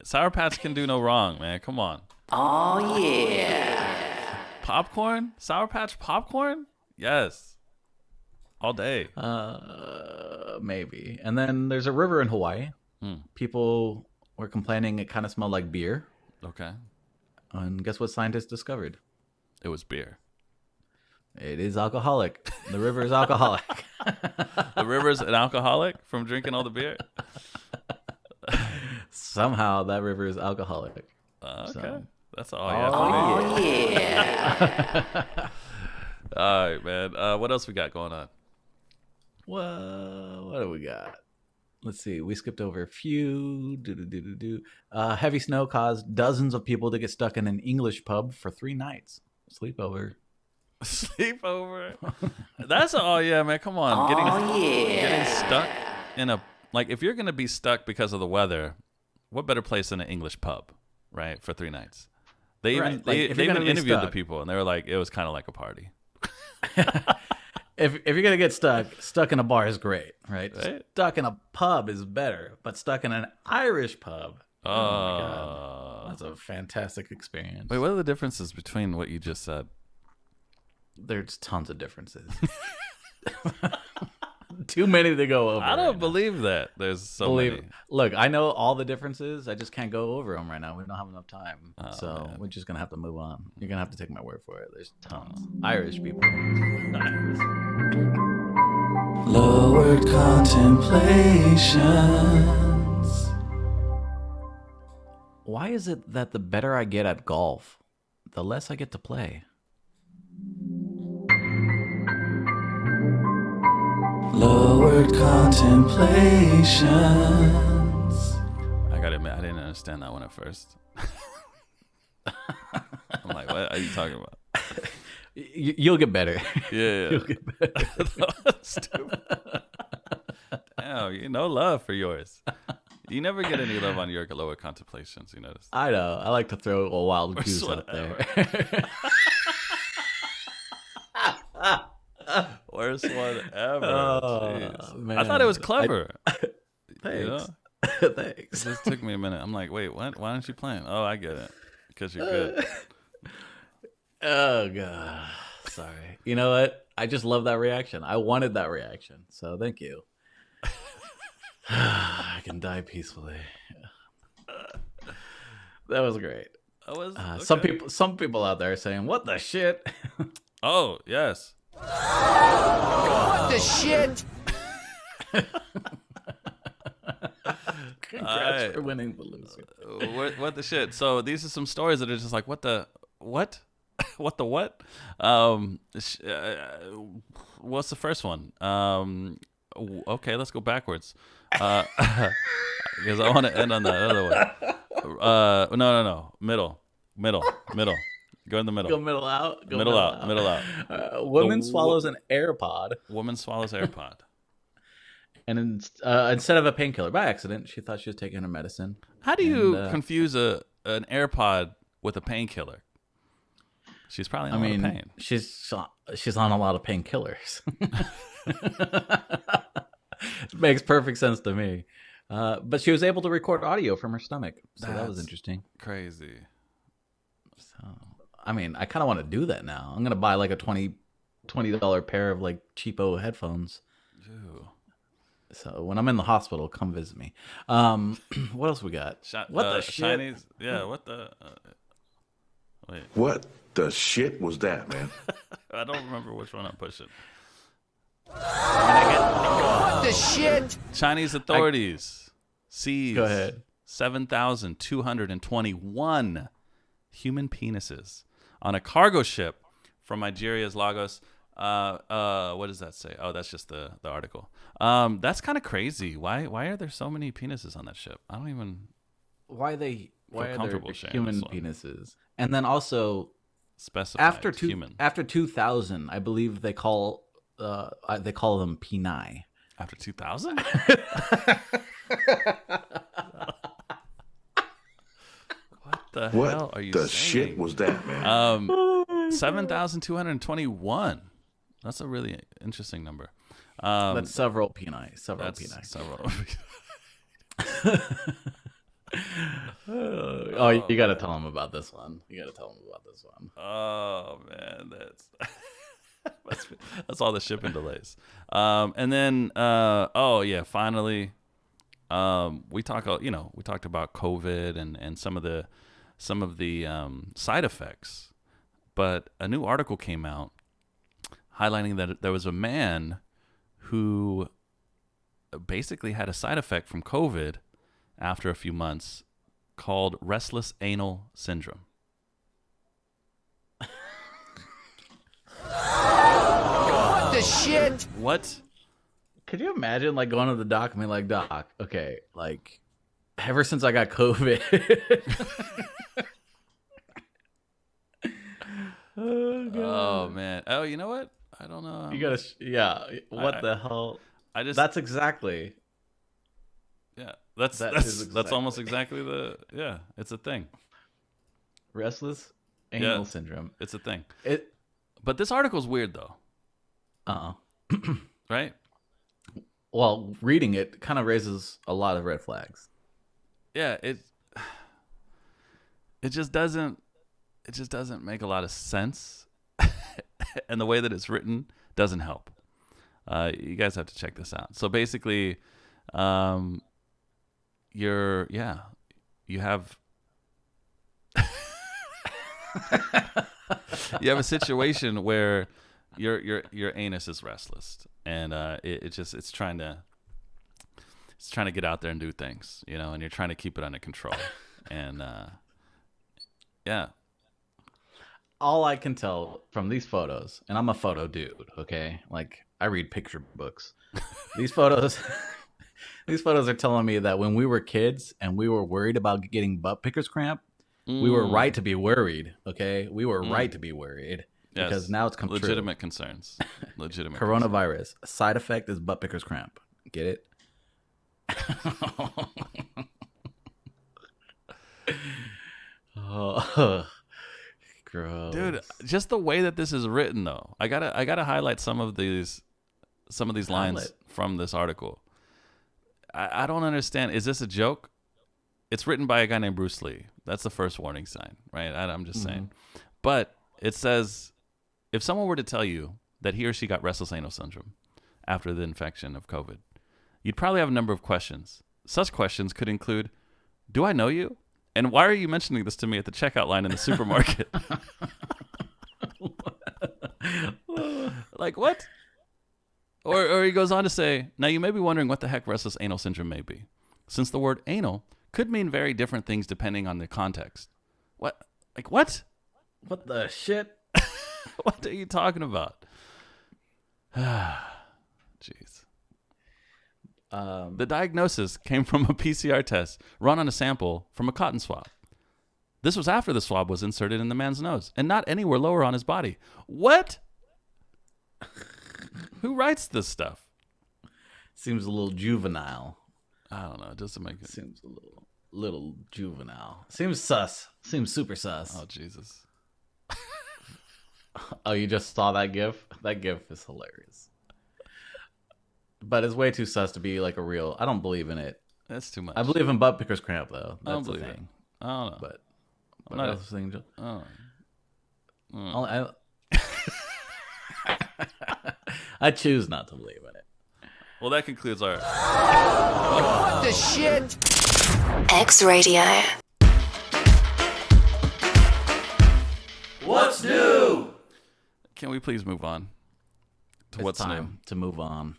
Sour Patch can do no wrong, man. Come on. Oh, yeah. Popcorn? Sour Patch popcorn? Yes. All day. Maybe. And then there's a river in Hawaii. Hmm. People were complaining it kind of smelled like beer. Okay. And guess what scientists discovered? It was beer. It is alcoholic. The river is alcoholic. The river's an alcoholic from drinking all the beer? Somehow that river is alcoholic. Okay. So- That's all I have to Oh, yeah. All right, man. What else we got going on? Well, what do we got? Let's see. We skipped over a few. Heavy snow caused dozens of people to get stuck in an English pub for 3 nights. Sleepover. Sleepover. That's oh yeah, man. Come on. Getting stuck in a if you're gonna be stuck because of the weather, what better place than an English pub, right? For 3 nights. They even Right, like, if they you're even gonna be interviewed the stuck. people and they were like, it was kind of like a party. If you're gonna get stuck in a bar is great, right? Right. Stuck in a pub is better, but stuck in an Irish pub, oh my god, that's a fantastic experience. Wait, what are the differences between what you just said? There's tons of differences. Too many to go over. I don't believe that. There's so many. Look, I know all the differences. I just can't go over them right now. We don't have enough time, Oh, so man. we're just gonna have to move on. You're gonna have to take my word for it. There's tons. Irish people. Lowered contemplations. Why is it that the better I get at golf, the less I get to play. Lowered contemplations. I gotta admit, I didn't understand that one at first. I'm like, what are you talking about? You'll get better. Yeah. You'll get better. That was stupid. Damn, no love for yours. You never get any love on your lower contemplations, you notice? I know. I like to throw a wild goose out there. Worst one ever. Oh, man. I thought it was clever. Thanks. You know? Thanks. It just took me a minute. I'm like, wait, what? Why aren't you playing? Oh, I get it. Because you're good. Oh, God. Sorry. You know what? I just love that reaction. I wanted that reaction. So thank you. I can die peacefully. That was great. That was okay. Some people out there are saying, "What the shit?" Oh yes. What the shit? Congrats for winning the loser. What the shit? So these are some stories that are just like, what the what? What the what? What's the first one? Okay, let's go backwards. Because I want to end on that other one. No. Middle. Go in the middle. Go middle out. Middle out. Woman swallows an AirPod. Woman swallows AirPod. And instead of a painkiller, by accident, she thought she was taking her medicine. How do you confuse an AirPod with a painkiller? She's probably in a lot of pain. She's on a lot of painkillers. It makes perfect sense to me. But she was able to record audio from her stomach, so that was interesting. Crazy. So, I mean, I kind of want to do that now. I'm gonna buy like a $20 pair of like cheapo headphones. Ew. So when I'm in the hospital, come visit me. What else we got? What the shit? Chinese? Yeah. What the? Wait. What the shit was that, man? I don't remember which one I'm pushing. What the shit? Chinese authorities seized Go ahead. 7,221 human penises on a cargo ship from Nigeria's Lagos. What does that say? Oh, that's just the article. That's kind of crazy. Why are there so many penises on that ship? I don't even. Why are there sharing human this one. penises? And then also Specified after human. after 2000, I believe they call them peni. After 2000? What hell are you saying? What the shit was that, man? 7,221. That's a really interesting number. That's several peni. Several. Oh, you got to tell them about this one. Oh man, that's all the shipping delays. And then finally, we talked about COVID and some of the side effects, but a new article came out highlighting that there was a man who basically had a side effect from COVID after a few months called restless anal syndrome. What the shit? What? Could you imagine like going to the doc and being like, "Doc, okay, like ever since I got COVID." Oh man. Oh, you know what? I don't know. You gotta, What the hell? That's exactly. Yeah, that's almost exactly it's a thing. Restless anal syndrome. It's a thing. But this article's weird though. Right? Well, reading it kind of raises a lot of red flags. Yeah, it just doesn't make a lot of sense, and the way that it's written doesn't help. You guys have to check this out. So basically, you have a situation where your anus is restless, and it's trying to get out there and do things, and you're trying to keep it under control, and all I can tell from these photos, and I'm a photo dude, okay? Like, I read picture books. These photos, these photos are telling me that when we were kids and we were worried about getting butt pickers cramp, we were right to be worried, okay? We were right to be worried. Yes. Because now it's come legitimate true. concerns. Legitimate Coronavirus. Side effect is butt pickers cramp. Get it? Oh, gross. Dude, just the way that this is written though. I gotta highlight some of these lines from this article. I don't understand. Is this a joke? It's written by a guy named Bruce Lee. That's the first warning sign, right? I'm just saying. But it says, if someone were to tell you that he or she got restless anal syndrome after the infection of COVID, you'd probably have a number of questions. Such questions could include, do I know you? And why are you mentioning this to me at the checkout line in the supermarket? Like, what? Or he goes on to say, now you may be wondering what the heck restless anal syndrome may be, since the word anal could mean very different things depending on the context. What? Like, what? What the shit? What are you talking about? Jeez. The diagnosis came from a PCR test run on a sample from a cotton swab. This was after the swab was inserted in the man's nose and not anywhere lower on his body. What? Who writes this stuff? Seems a little juvenile. I don't know. It doesn't make it. Seems a little juvenile. Seems sus. Seems super sus. Oh, Jesus. Oh, you just saw that GIF? That GIF is hilarious. But it's way too sus to be like a real. I don't believe in it. That's too much. I believe in butt pickers cramp though. That's I don't the believe thing. it. I don't know. But I'm not that's the thing. Oh. I choose not to believe in it. Well, that concludes our. What the shit? xRadio. What's new? Can we please move on to It's what's time new? to move on.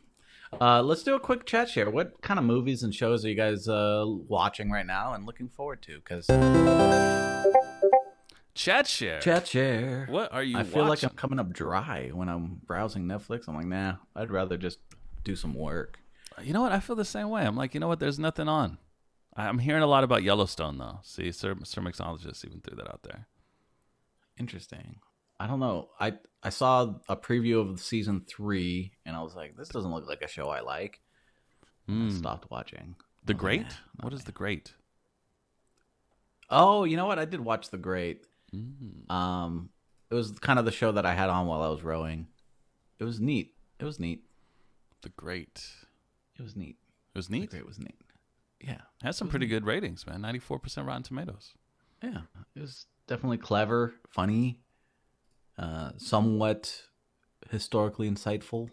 Let's do a quick chat share. What kind of movies and shows are you guys watching right now and looking forward to? Because Chat share. chat share. What are you I feel like watching? I'm coming up dry when I'm browsing Netflix. I'm like, nah, I'd rather just do some work. You know what? I feel the same way. I'm like, you know what? There's nothing on. I'm hearing a lot about Yellowstone, though. See, Sir Mixologist even threw that out there. Interesting. I don't know. I saw a preview of season 3, and I was like, this doesn't look like a show I like. I stopped watching. The I was like, Great? "Nah, not What is me." The Great? Oh, you know what? I did watch The Great. It was kind of the show that I had on while I was rowing. It was neat. It was neat. The Great. It was neat. It was The neat. Great was neat. Yeah. Has some pretty good ratings, man. 94% Rotten Tomatoes. Yeah. It was definitely clever, funny, somewhat historically insightful.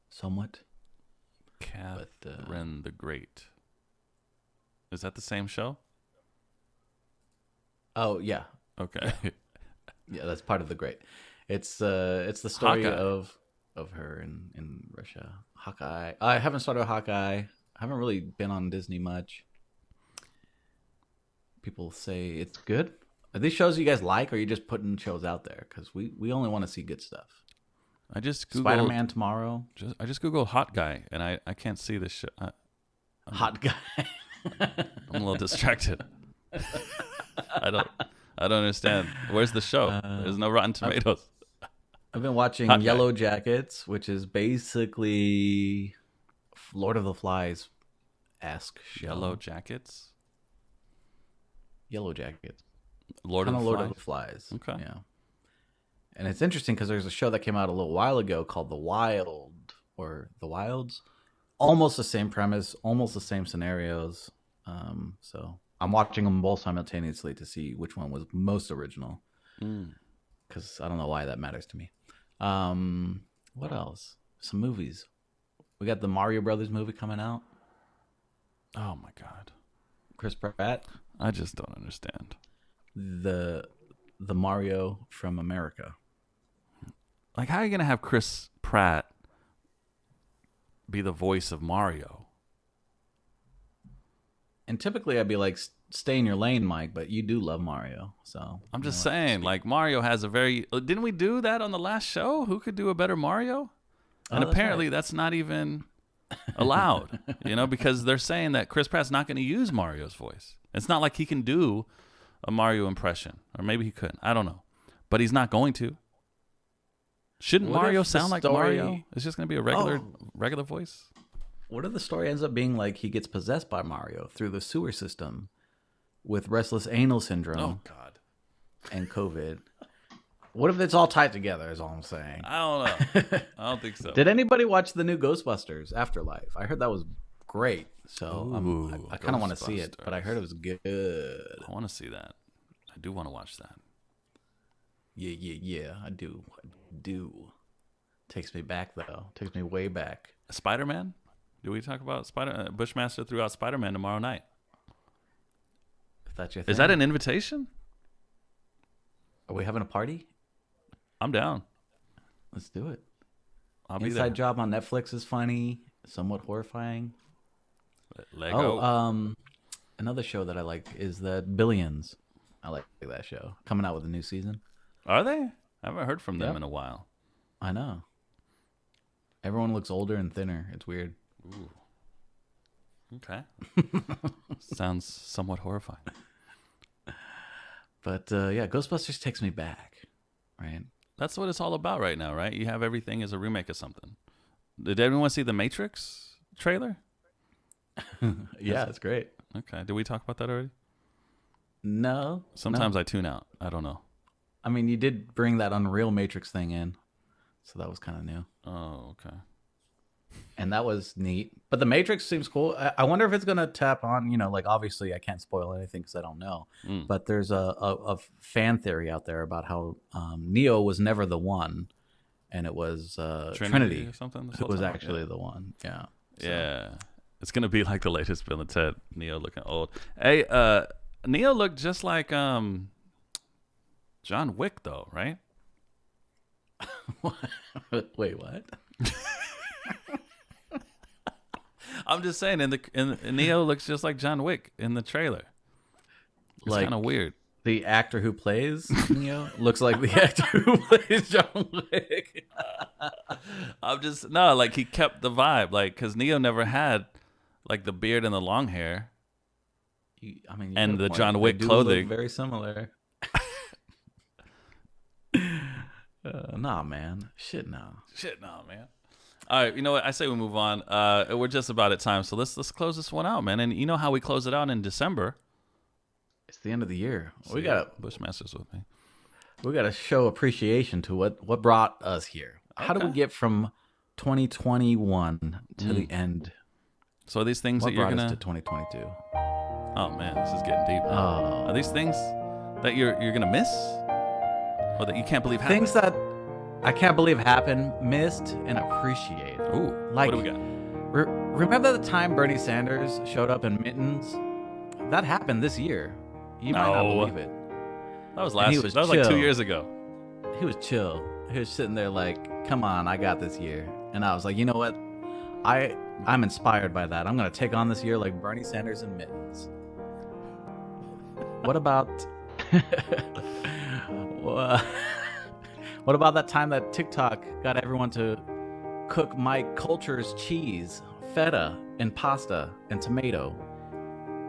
Somewhat. Catherine the Great. Is that the same show? Oh, yeah. Okay. Yeah, that's part of The Great. It's the story Hawkeye. of her in Russia. Hawkeye. I haven't started Hawkeye. I haven't really been on Disney much. People say it's good. Are these shows you guys like, or are you just putting shows out there? Because we only want to see good stuff. I just Googled Spider-Man tomorrow. I just Googled Hot Guy, and I can't see this shit. Hot guy. I'm a little distracted. I don't understand. Where's the show? There's no Rotten Tomatoes. I've been watching Hot Guy. Yellow Jackets, which is basically Lord of the Flies-esque show. Yellow Jackets. Yellow Jackets. Lord of Kinda the Lord Flies. of the Flies. Okay. Yeah. And it's interesting because there's a show that came out a little while ago called The Wild or The Wilds. Almost the same premise, almost the same scenarios. So I'm watching them both simultaneously to see which one was most original. Because I don't know why that matters to me. What else? Some movies. We got the Mario Brothers movie coming out. Oh my God. Chris Pratt. I just don't understand. The Mario from America. Like, how are you gonna have Chris Pratt be the voice of Mario? And typically I'd be like, stay in your lane, Mike, but you do love Mario. So I'm just saying, like Mario has a very. Didn't we do that on the last show? Who could do a better Mario? And apparently that's not even allowed, because they're saying that Chris Pratt's not going to use Mario's voice. It's not like he can do a Mario impression, or maybe he couldn't. I don't know, but he's not going to. Shouldn't Mario sound like Mario? It's just going to be a regular voice. What if the story ends up being like he gets possessed by Mario through the sewer system with restless anal syndrome? Oh God! And COVID. What if it's all tied together? Is all I'm saying. I don't know. I don't think so. Did anybody watch the new Ghostbusters Afterlife? I heard that was great. So I kind of want to see it, but I heard it was good. I want to see that. I do want to watch that. Yeah. I do. Takes me back though. Takes me way back. Spider-Man? Do we talk about Bushmaster threw out Spider-Man tomorrow night? If that's your thing. Is that an invitation? Are we having a party? I'm down. Let's do it. I'll be Inside there. Job on Netflix is funny, somewhat horrifying. Lego. Another show that I like is the Billions. I like that show. Coming out with a new season. Are they? I haven't heard from them in a while. I know. Everyone looks older and thinner. It's weird. Ooh. Okay. Sounds somewhat horrifying. But Ghostbusters takes me back, right? That's what it's all about right now, right? You have everything as a remake of something. Did everyone see the Matrix trailer? Yeah, it's great. Okay. Did we talk about that already? No. Sometimes I tune out. I don't know. I mean, you did bring that Unreal Matrix thing in, so that was kind of new. Oh, okay. And that was neat. But the Matrix seems cool. I wonder if it's going to tap on, like obviously I can't spoil anything because I don't know. But there's a fan theory out there about how Neo was never the one, and it was Trinity or something who was actually the one. Yeah. So. Yeah. It's going to be like the latest Bill and Ted. Neo looking old. Hey, Neo looked just like John Wick, though, right? Wait, what? I'm just saying, in Neo looks just like John Wick in the trailer. It's kind of weird. The actor who plays Neo looks like the actor who plays John Wick. Like he kept the vibe, like because Neo never had like the beard and the long hair. And the John Wick clothing. Look very similar. Nah, man. Shit, no, man. All right, you know what? I say we move on. We're just about at time, so let's close this one out, man. And you know how we close it out in December? It's the end of the year. We got Bushmasters with me. We got to show appreciation to what brought us here. How do we get from 2021 to the end? So are these things what that you're brought gonna us to 2022? Oh man, this is getting deep. Are these things that you're gonna miss, or that you can't believe happened? Things that I can't believe happened, missed, and appreciate. Ooh, like, what do we got? Remember the time Bernie Sanders showed up in mittens? That happened this year. You might not believe it. That was last. That was like 2 years ago. He was chill. He was sitting there like, "Come on, I got this year." And I was like, you know what? I'm inspired by that. I'm gonna take on this year like Bernie Sanders in mittens. What about? What about that time that TikTok got everyone to cook Mike Culture's cheese, feta, and pasta and tomato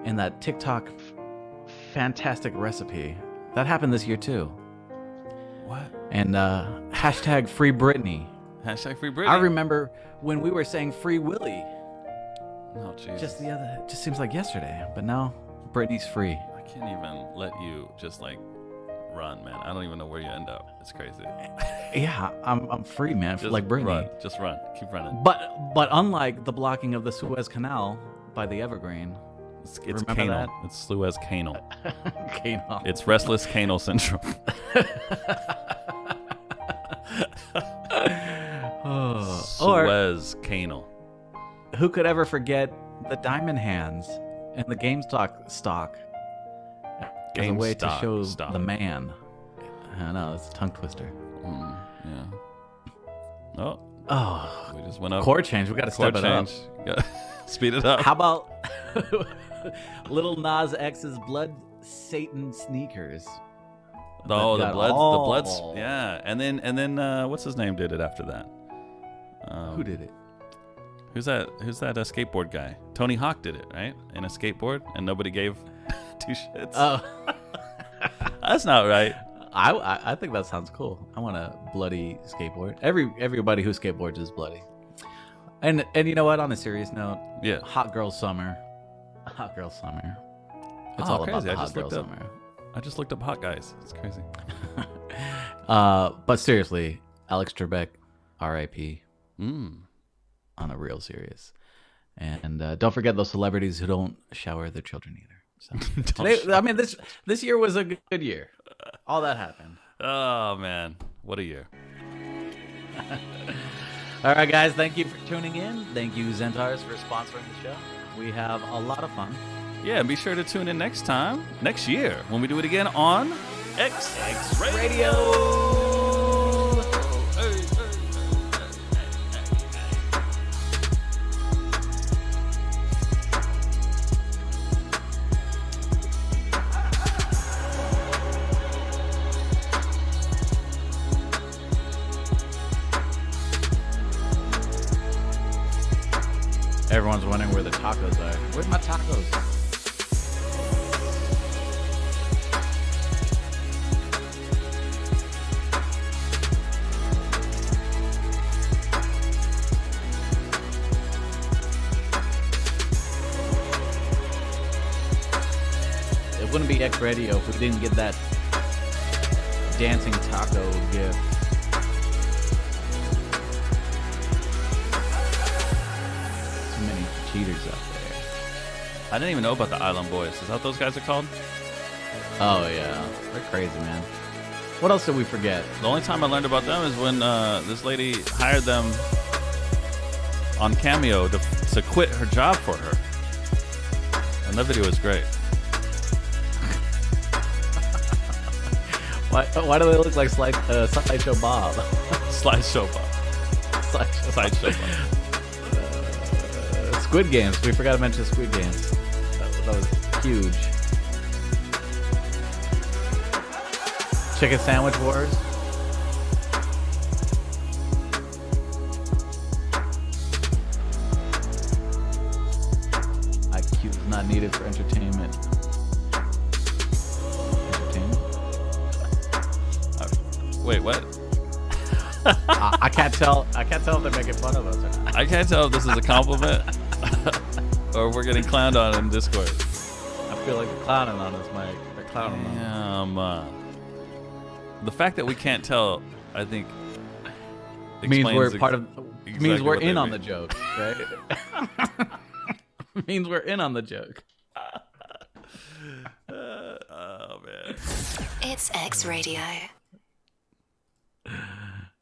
in that TikTok fantastic recipe? That happened this year too. What? And hashtag Free Britney. Hashtag Free Britney. I remember when we were saying Free Willy. Oh, jeez. Just just seems like yesterday, but now Britney's free. I can't even let you just like run, man. I don't even know where you end up. It's crazy. Yeah, I'm free, man. Just like Britney. Run. Just run. Keep running. But unlike the blocking of the Suez Canal by the Evergreen, it's canal. It's Suez Canal. Canal. It's restless canal syndrome. Suez Canal. Who could ever forget the diamond hands and the GameStop stock as a way to show the man? I know, it's a tongue twister. Yeah. Oh, we just went up. Chord change. We got to step it up. Speed it up. How about Little Nas X's Blood Satan sneakers. Oh, That the got bloods, all- yeah. And then what's his name did it after that? Who did it? Who's that skateboard guy? Tony Hawk did it, right? In a skateboard, and nobody gave two shits. Oh, That's not right. I think that sounds cool. I want a bloody skateboard. Everybody who skateboards is bloody. And you know what? On a serious note, Yeah. Hot Girl Summer. Hot Girl Summer. It's all about crazy. the I Hot just Girl looked up. Summer. I just looked up hot guys. It's crazy. But seriously, Alex Trebek, R.I.P. Mm. On a real serious. And don't forget those celebrities who don't shower their children either. So this year was a good year. All that happened. Oh man, what a year! All right, guys, thank you for tuning in. Thank you, Zentars, for sponsoring the show. We have a lot of fun. Yeah, and be sure to tune in next year, when we do it again on xRadio. Everyone's wondering where the tacos are. Where's my tacos? It wouldn't be xRadio if we didn't get that dancing taco gift. Too many cheaters out there. I didn't even know about the Island Boys. Is that what those guys are called? Oh yeah, they're crazy, man. What else did we forget? The only time I learned about them is when this lady hired them on Cameo to quit her job for her. And that video was great. Why do they look like Sideshow Bob? Slideshow Bob. Sideshow Bob. Squid Games. We forgot to mention Squid Games. That was huge. Chicken Sandwich Wars. IQ is not needed for entertainment. Wait, what? I can't tell. I can't tell if they're making fun of us or not. I can't tell if this is a compliment or if we're getting clowned on in Discord. I feel like they're clowning on us, Mike. They're clowning on us. The fact that we can't tell, I think, Means we're part of. exactly Means we're what they in on mean. the joke, right? Means we're in on the joke. Oh man. It's xRadio.